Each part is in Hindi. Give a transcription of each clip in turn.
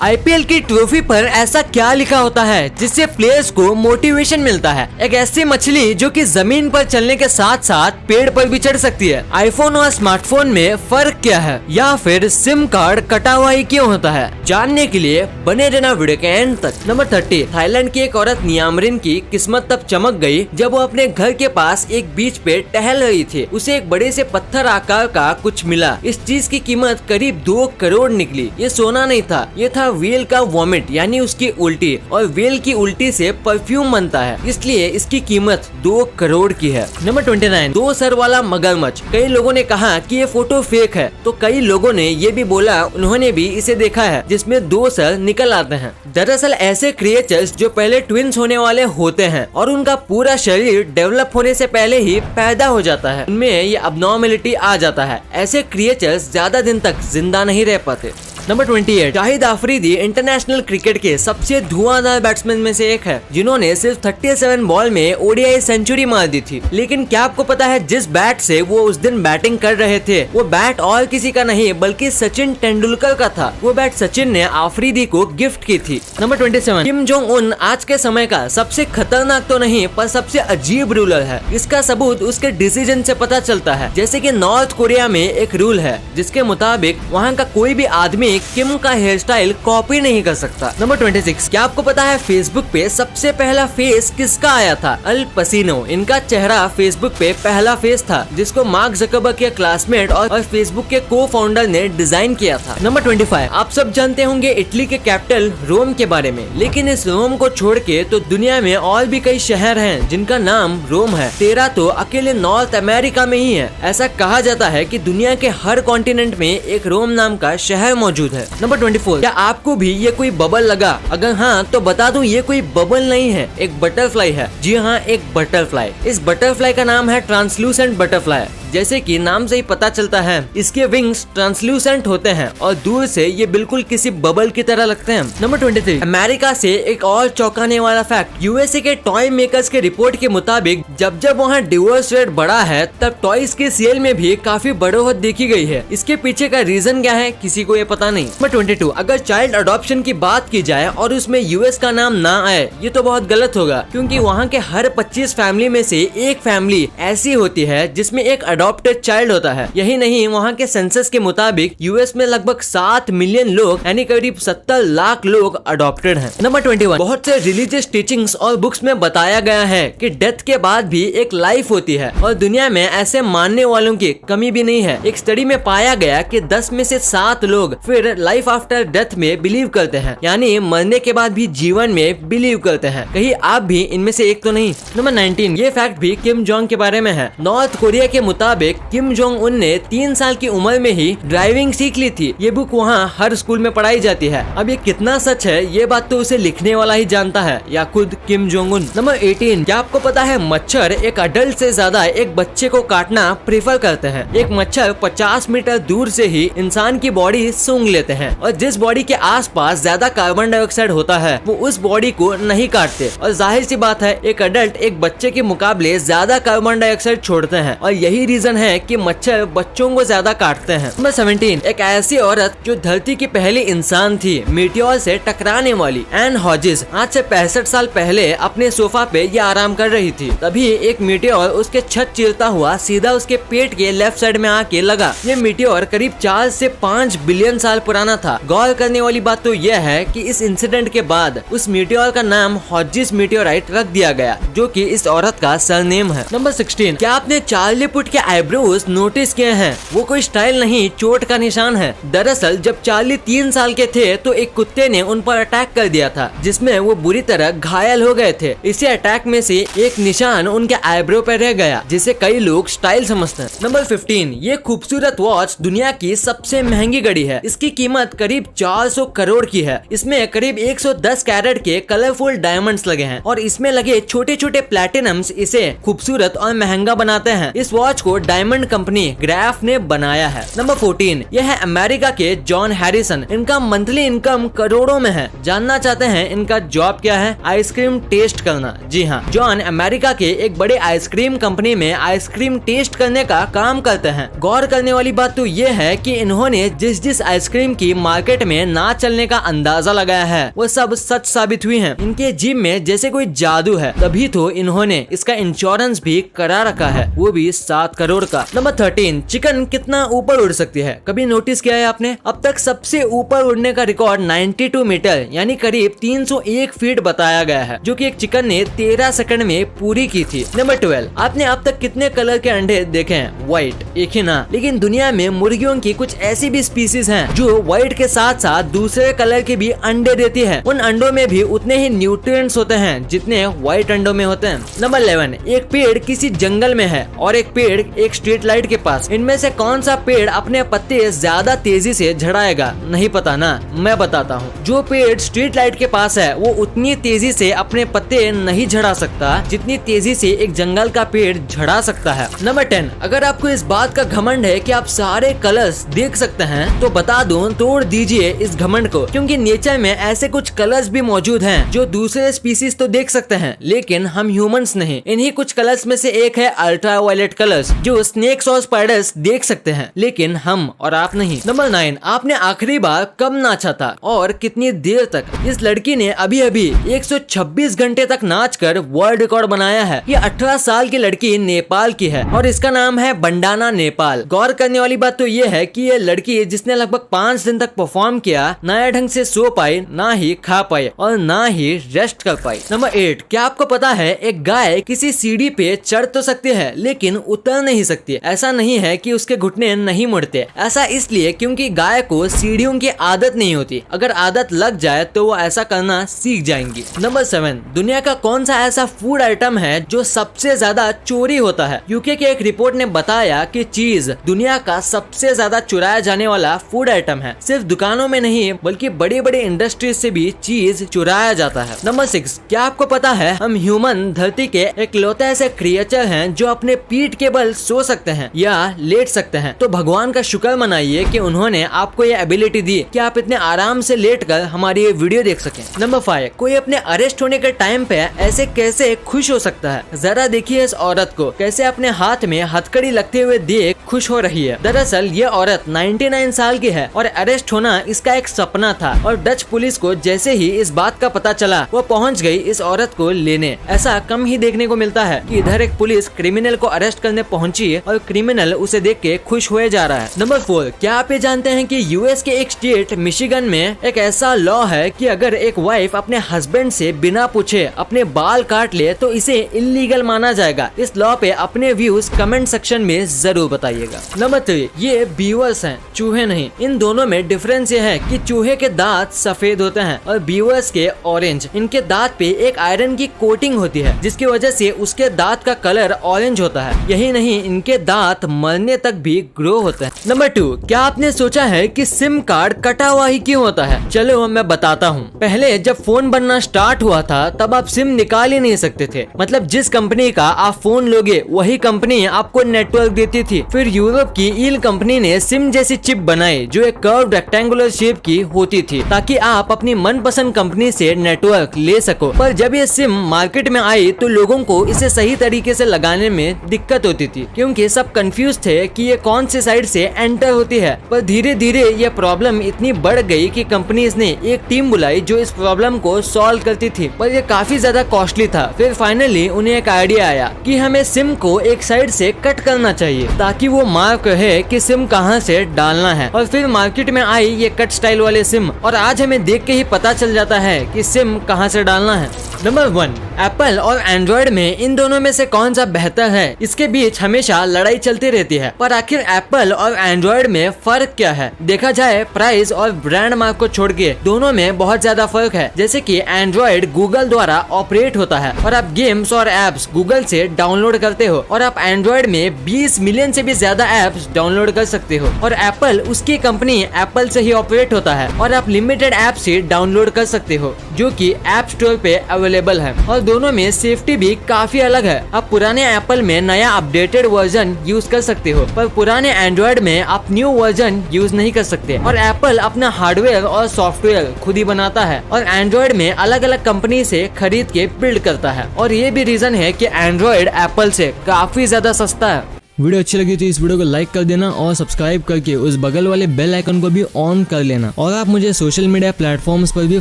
आईपीएल की ट्रॉफी पर ऐसा क्या लिखा होता है जिससे प्लेयर्स को मोटिवेशन मिलता है? एक ऐसी मछली जो कि जमीन पर चलने के साथ साथ पेड़ पर भी चढ़ सकती है। आईफोन और स्मार्टफोन में फर्क क्या है, या फिर सिम कार्ड कटा हुआ ही क्यों होता है? जानने के लिए बने रहना वीडियो के एंड तक। नंबर 30। थाईलैंड की एक औरत नियामरिन की किस्मत तब चमक गई जब वो अपने घर के पास एक बीच पे टहल रही थी। उसे एक बड़े से पत्थर आकार का कुछ मिला। इस चीज की कीमत करीब 2 करोड़ निकली। ये सोना नहीं था, ये था व्हेल का वॉमिट, यानी उसकी उल्टी। और व्हेल की उल्टी से परफ्यूम बनता है, इसलिए इसकी कीमत 2 करोड़ की है। नंबर 29। 2 सर वाला मगरमच्छ। कई लोगों ने कहा कि ये फोटो फेक है, तो कई लोगों ने ये भी बोला उन्होंने भी इसे देखा है जिसमें 2 सर निकल आते हैं। दरअसल ऐसे क्रिएचर्स जो पहले ट्विंस होने वाले होते हैं और उनका पूरा शरीर डेवलप होने से पहले ही पैदा हो जाता है, उनमें ये अबनॉर्मेलिटी आ जाता है। ऐसे क्रिएचर्स ज्यादा दिन तक जिंदा नहीं रह पाते। Number 28। Shahid Afridi international cricket के सबसे धुआंधार बैट्समैन में से एक है, जिन्होंने सिर्फ 37 बॉल में ओडीआई सेंचुरी मार दी थी। लेकिन क्या आपको पता है जिस बैट से वो उस दिन बैटिंग कर रहे थे, वो बैट और किसी का नहीं बल्कि सचिन तेंदुलकर का था। वो बैट सचिन ने अफरीदी को गिफ्ट की थी। नंबर 27। किम जोंग उन आज के समय का सबसे खतरनाक तो नहीं पर सबसे अजीब रूलर है। इसका सबूत उसके डिसीजन से पता चलता है। जैसे कि नॉर्थ कोरिया में एक रूल है जिसके मुताबिक वहाँ का कोई भी आदमी किम का हेयर स्टाइल कॉपी नहीं कर सकता। नंबर 26। क्या आपको पता है फेसबुक पे सबसे पहला फेस किसका आया था? अल पसीनो। इनका चेहरा फेसबुक पे पहला फेस था जिसको मार्क जकरबर्ग के क्लासमेट और फेसबुक के को फाउंडर ने डिजाइन किया था। नंबर 25। आप सब जानते होंगे इटली के कैपिटल रोम के बारे में, लेकिन इस रोम को छोड़ के तो दुनिया में और भी कई शहर हैं जिनका नाम रोम है। 13 तो अकेले नॉर्थ अमेरिका में ही है। ऐसा कहा जाता है कि दुनिया के हर कॉन्टिनेंट में एक रोम नाम का शहर मौजूद है। नंबर 24। क्या आपको भी ये कोई बबल लगा? अगर हाँ तो बता दूं ये कोई बबल नहीं है, एक बटरफ्लाई है। जी हाँ, एक बटरफ्लाई। इस बटरफ्लाई का नाम है ट्रांसलूसेंट बटरफ्लाई। जैसे कि नाम से ही पता चलता है इसके विंग्स ट्रांसलूसेंट होते हैं और दूर से ये बिल्कुल किसी बबल की तरह लगते हैं। नंबर 23। अमेरिका से एक और चौंकाने वाला फैक्ट। यूएसए के टॉय मेकर्स के रिपोर्ट के मुताबिक जब जब वहाँ डिवोर्स रेट बढ़ा है तब टॉयज के सेल में भी काफी बढ़ोतरी देखी गई है। इसके पीछे का रीजन क्या है किसी को ये पता नहीं। नंबर 22। अगर चाइल्ड अडॉप्शन की बात की जाए और उसमें यूएस का नाम ना आए ये तो बहुत गलत होगा, क्योंकि वहाँ के हर 25 फैमिली में से एक फैमिली ऐसी होती है जिसमें एक अडॉप्टेड चाइल्ड होता है। यही नहीं, वहाँ के सेंसस के मुताबिक यूएस में लगभग 7 मिलियन लोग यानी करीब 70 लाख लोग अडॉप्टेड हैं। नंबर 21। बहुत से रिलीजियस टीचिंग्स और बुक्स में बताया गया है कि डेथ के बाद भी एक लाइफ होती है और दुनिया में ऐसे मानने वालों की कमी भी नहीं है। एक स्टडी में पाया गया कि 10 में से 7 लोग फिर लाइफ आफ्टर डेथ में बिलीव करते हैं, यानी मरने के बाद भी जीवन में बिलीव करते हैं। कहीं आप भी इनमें से एक तो नहीं? नंबर 19। ये फैक्ट भी किम जोंग के बारे में है। नॉर्थ कोरिया के मुताबिक किम जोंग उन ने 3 साल की उम्र में ही ड्राइविंग सीख ली थी। ये बुक वहाँ हर स्कूल में पढ़ाई जाती है। अब ये कितना सच है ये बात तो उसे लिखने वाला ही जानता है, या खुद किम जोंग उन। नंबर 18। क्या आपको पता है मच्छर एक अडल्ट से ज्यादा एक बच्चे को काटना प्रेफर करते हैं। एक मच्छर 50 मीटर दूर से ही इंसान की बॉडी सूंघ लेते हैं और जिस बॉडी के आसपास ज्यादा कार्बन डाइऑक्साइड होता है वो उस बॉडी को नहीं काटते। और जाहिर सी बात है एक अडल्ट एक बच्चे के मुकाबले ज्यादा कार्बन डाइऑक्साइड छोड़ते हैं और यही रीजन है कि मच्छर बच्चों को ज्यादा काटते हैं। नंबर 17। एक ऐसी औरत जो धरती की पहली इंसान थी मीटियोर से टकराने वाली, एन हॉजिस, आज से 65 साल पहले अपने सोफा पे ये आराम कर रही थी। तभी एक मीटियोर उसके छत चीरता हुआ सीधा उसके पेट के लेफ्ट साइड में आके लगा। ये मीटियोर करीब 4 से 5 बिलियन साल पुराना था। गौर करने वाली बात तो यह है कि इस इंसिडेंट के बाद उस मीटियोर का नाम हॉजिस मीटियोराइट रख दिया गया, जो कि इस औरत का सरनेम है। नंबर 16। क्या आपने चार्ली पुट के आईब्रोज नोटिस किए हैं? वो कोई स्टाइल नहीं, चोट का निशान है। दरअसल जब चार्ली 3 साल के थे तो एक कुत्ते ने उन पर अटैक कर दिया था जिसमें वो बुरी तरह घायल हो गए थे। इसी अटैक में से एक निशान उनके आईब्रो पर रह गया, जिसे कई लोग स्टाइल समझते हैं। नंबर 15। ये खूबसूरत वॉच दुनिया की सबसे महंगी घड़ी है। इसकी कीमत करीब 400 करोड़ की है। इसमें करीब 110 कैरेट के कलरफुल डायमंड्स लगे हैं और इसमें लगे छोटे छोटे प्लैटिनम्स इसे खूबसूरत और महंगा बनाते हैं। इस वॉच को को डायमंड कंपनी ग्राफ ने बनाया है। नंबर 14, यह है अमेरिका के जॉन हैरिसन। इनका मंथली इनकम करोड़ों में है। जानना चाहते हैं इनका जॉब क्या है? आइसक्रीम टेस्ट करना। जी हाँ, जॉन अमेरिका के एक बड़े आइसक्रीम कंपनी में आइसक्रीम टेस्ट करने का काम करते हैं। गौर करने वाली बात तो ये है कि इन्होंने जिस आइसक्रीम की मार्केट में ना चलने का अंदाजा लगाया है वो सब सच साबित हुई हैं। इनके जिम में जैसे कोई जादू है, तभी तो इन्होंने इसका इंश्योरेंस भी करा रखा है, वो भी 7 करोड़ का। नंबर 13, चिकन कितना ऊपर उड़ सकती है? कभी नोटिस किया है आपने? अब तक सबसे ऊपर उड़ने का रिकॉर्ड 92 मीटर यानी करीब 301 फीट बताया गया है, जो कि एक चिकन ने 13 सेकंड में पूरी की थी। नंबर 12, आपने अब तक कितने कलर के अंडे देखे हैं? व्हाइट, एक ही ना। लेकिन दुनिया में मुर्गियों की कुछ ऐसी भी स्पीसीज हैं जो व्हाइट के साथ साथ दूसरे कलर के भी अंडे देती है। उन अंडों में भी उतने ही न्यूट्रिएंट्स होते हैं जितने व्हाइट अंडों में होते हैं। नंबर 11, एक पेड़ किसी जंगल में है और एक पेड़ एक स्ट्रीट लाइट के पास। इनमें से कौन सा पेड़ अपने पत्ते ज्यादा तेजी से झड़ाएगा? नहीं पता ना, मैं बताता हूँ। जो पेड़ स्ट्रीट लाइट के पास है वो उतनी तेजी से अपने पत्ते नहीं झड़ा सकता जितनी तेजी से एक जंगल का पेड़ झड़ा सकता है। नंबर 10, अगर आपको इस बात का घमंड है कि आप सारे कलर्स देख सकते हैं तो बता दूं, तोड़ दीजिए इस घमंड को, क्योंकि नेचर में ऐसे कुछ कलर्स भी मौजूद हैं जो दूसरे स्पीसीज तो देख सकते हैं लेकिन हम ह्यूमंस नहीं। इन्हीं कुछ कलर्स में से एक है अल्ट्रावायलेट कलर्स, जो स्नेक्स और स्पाइडर्स देख सकते हैं लेकिन हम और आप नहीं। नंबर 9, आपने आखिरी बार कब नाचा था और कितनी देर तक? इस लड़की ने अभी अभी 126 घंटे तक नाच कर वर्ल्ड रिकॉर्ड बनाया है। ये 18 साल की लड़की नेपाल की है और इसका नाम है बंडाना नेपाल। गौर करने वाली बात तो ये है कि ये लड़की जिसने लगभग 5 दिन तक परफॉर्म किया, ना ढंग से सो पाई, ना ही खा पाई और ना ही रेस्ट कर पाई। नंबर 8, क्या आपको पता है एक गाय किसी सीढ़ी पे चढ़ तो सकती है लेकिन उतर नहीं सकती? ऐसा नहीं है कि उसके घुटने नहीं मुड़ते, ऐसा इसलिए क्योंकि गाय को सीढ़ियों की आदत नहीं होती। अगर आदत लग जाए तो वो ऐसा करना सीख जाएंगी। नंबर 7, दुनिया का कौन सा ऐसा फूड आइटम है जो सबसे ज्यादा चोरी होता है? यूके के एक रिपोर्ट ने बताया कि चीज दुनिया का सबसे ज्यादा चुराया जाने वाला फूड आइटम है। सिर्फ दुकानों में नहीं बल्कि बड़ी बड़ी इंडस्ट्रीज से भी चीज चुराया जाता है। नंबर 6, क्या आपको पता है हम ह्यूमन धरती के इकलौते ऐसे क्रिएचर हैं जो अपने पीठ के बल सो सकते हैं या लेट सकते हैं? तो भगवान का शुक्र मनाइए कि उन्होंने आपको ये एबिलिटी दी कि आप इतने आराम से लेट कर हमारी ये वीडियो देख सकें। नंबर 5, कोई अपने अरेस्ट होने के टाइम पे ऐसे कैसे खुश हो सकता है? जरा देखिए इस औरत को कैसे अपने हाथ में हथकड़ी लगते हुए देख खुश हो रही है। दरअसल ये औरत 99 साल की है और अरेस्ट होना इसका एक सपना था और डच पुलिस को जैसे ही इस बात का पता चला वो पहुंच गई इस औरत को लेने। ऐसा कम ही देखने को मिलता है कि इधर एक पुलिस क्रिमिनल को अरेस्ट करने पहुंची और क्रिमिनल उसे देख के खुश हुए जा रहा है। नंबर 4, क्या आप ये जानते हैं कि यूएस के एक स्टेट मिशिगन में एक ऐसा लॉ है कि अगर एक वाइफ अपने हस्बैंड से बिना पूछे अपने बाल काट ले तो इसे इलीगल माना जाएगा। इस लॉ पे अपने व्यूज कमेंट सेक्शन में जरूर बताइएगा। नंबर 3, ये बीवर्स हैं, चूहे नहीं। इन दोनों में डिफरेंस ये है कि चूहे के दांत सफेद होते हैं और बीवर्स के ऑरेंज। इनके दांत पे एक आयरन की कोटिंग होती है जिसकी वजह से उसके दांत का कलर ऑरेंज होता है। यही नहीं, इनके दांत मरने तक भी ग्रो होते हैं। नंबर 2, क्या आपने सोचा है कि सिम कार्ड कटा हुआ ही क्यों होता है? चलो मैं बताता हूँ। पहले जब फोन बनना स्टार्ट हुआ था तब आप सिम निकाल ही नहीं सकते थे। मतलब जिस कंपनी का आप फोन लोगे वही कंपनी आपको नेटवर्क देती थी। फिर यूरोप की ईल कंपनी ने सिम जैसी चिप बनाई जो एक कर्व रेक्टेंगुलर शेप की होती थी ताकि आप अपनी मनपसंद कंपनी से नेटवर्क ले सको। पर जब ये सिम मार्केट में आई तो लोगों को इसे सही तरीके से लगाने में दिक्कत होती थी क्योंकि सब कंफ्यूज थे कि ये कौन सी साइड से एंटर होती है। पर धीरे धीरे ये प्रॉब्लम इतनी बढ़ गई कि कंपनीज ने एक टीम बुलाई जो इस प्रॉब्लम को सॉल्व करती थी, पर ये काफी ज्यादा कॉस्टली था। फिर फाइनली उन्हें एक आइडिया आया कि हमें सिम को एक साइड से कट करना चाहिए ताकि वो मार्क रहे कि सिम कहां से डालना है। और फिर मार्केट में आई ये कट स्टाइल वाले सिम और आज हमें देख के ही पता चल जाता है कि सिम कहां से डालना है। नंबर 1, एप्पल और एंड्रॉइड में इन दोनों में से कौन सा बेहतर है? इसके बीच हमेशा लड़ाई चलती रहती है, पर आखिर एप्पल और एंड्रॉइड में फर्क क्या है? देखा जाए प्राइस और ब्रांड मार्क को छोड़ के दोनों में बहुत ज्यादा फर्क है। जैसे कि एंड्रॉइड गूगल द्वारा ऑपरेट होता है और आप गेम्स और एप्स गूगल से डाउनलोड करते हो और आप एंड्रॉइड में 20 मिलियन से भी ज्यादा एप्स डाउनलोड कर सकते हो। और एप्पल उसकी कंपनी एप्पल से ही ऑपरेट होता है और आप लिमिटेड ऐप से डाउनलोड कर सकते हो जो कि ऐप स्टोर पे अवेलेबल अवेलेबल है और दोनों में सेफ्टी भी काफी अलग है। आप पुराने एप्पल में नया अपडेटेड वर्जन यूज कर सकते हो, पर पुराने एंड्रॉइड में आप न्यू वर्जन यूज नहीं कर सकते। और एप्पल अपना हार्डवेयर और सॉफ्टवेयर खुद ही बनाता है और एंड्रॉइड में अलग अलग कंपनी से खरीद के बिल्ड करता है, और ये भी रीजन है कि एंड्रॉइड एप्पल से काफी ज्यादा सस्ता है। वीडियो अच्छी लगी तो इस वीडियो को लाइक कर देना और सब्सक्राइब करके उस बगल वाले बेल आइकन को भी ऑन कर लेना। और आप मुझे सोशल मीडिया प्लेटफॉर्म्स पर भी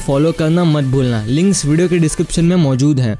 फॉलो करना मत भूलना। लिंक्स वीडियो के डिस्क्रिप्शन में मौजूद हैं।